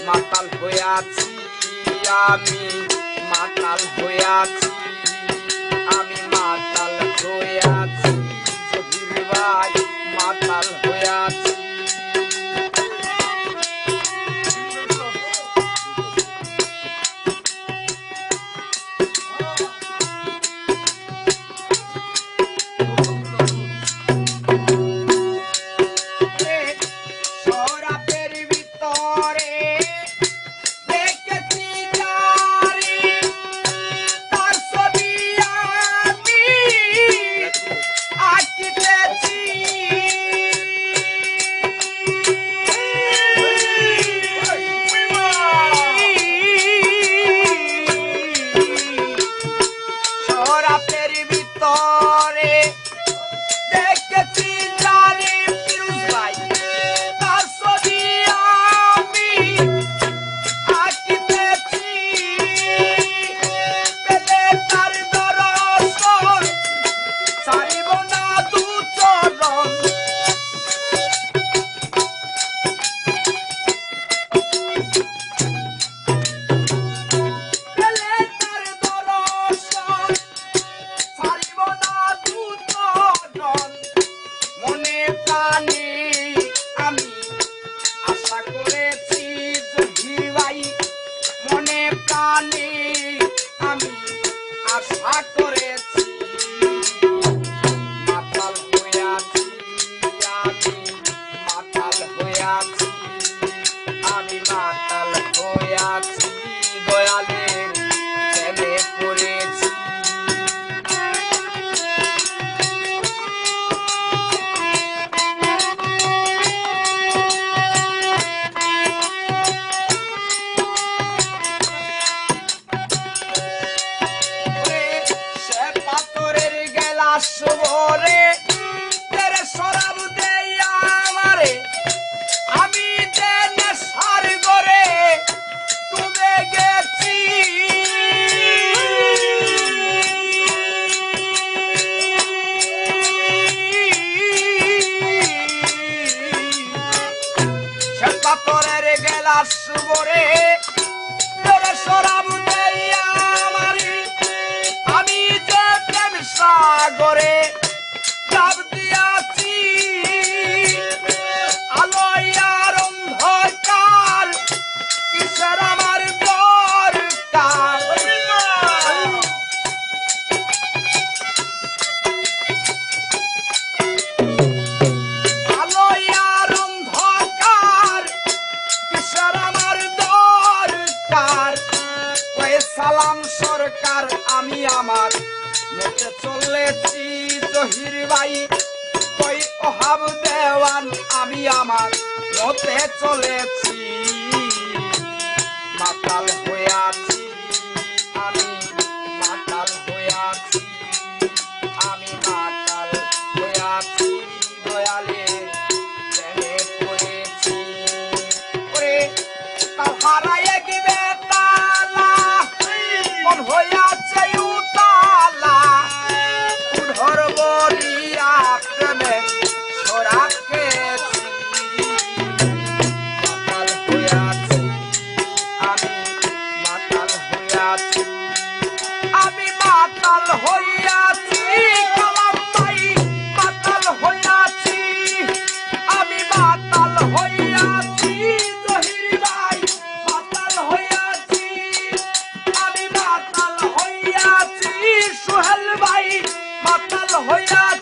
মাতাল হইয়াছি আমি, মাতাল হইয়াছি আমি, মাতাল হইয়াছি জহির ভাই, মাতাল হইয়াছি। আমি মাতাল হইয়াছি, দয়ালের প্রেমে পড়েছি। সে পাথরের গেলাস ভরে তেরে শরাব দেয়া আমারে, আমি যে নেশার ঘরে ডুবে গেছি। সে পাথরের গেলাস ভরে তেরে শরাব দেয়া আমারে, আমি যে প্রেম সাগরে ডাব দিয়াছি। আলোয়ার অন্ধকার কিসের আমার দরকার, আলোয়ার অন্ধকার কিসের আমার দরকার। নমস্কার ওই সালাম সরকার আমি আমার মতে চলেছি জহির ভাই ওই ওহাব দেওয়ান আমি আমার মতে চলেছি মাতাল হয়ে আছি আমি মাতাল হয়ে আছি আমি মাতাল হয়ে আছি দয়ালে প্রেমে পড়েছি ওরে তাও হারায়ে গিবে তালা মন হইয়াছে উতালা উধর বলিয়া প্রেমে সরাকেছি মাতাল হইয়াছি আমি মাতাল হইয়াছি আমি মাতাল হইয়াছি কালাম ভাই মাতাল হইয়াছি আমি মাতাল হইয়াছি জহির ভাই মাতাল হইয়াছি আমি মাতাল হইয়াছি সোহেল ভাই মাতাল হইয়াছি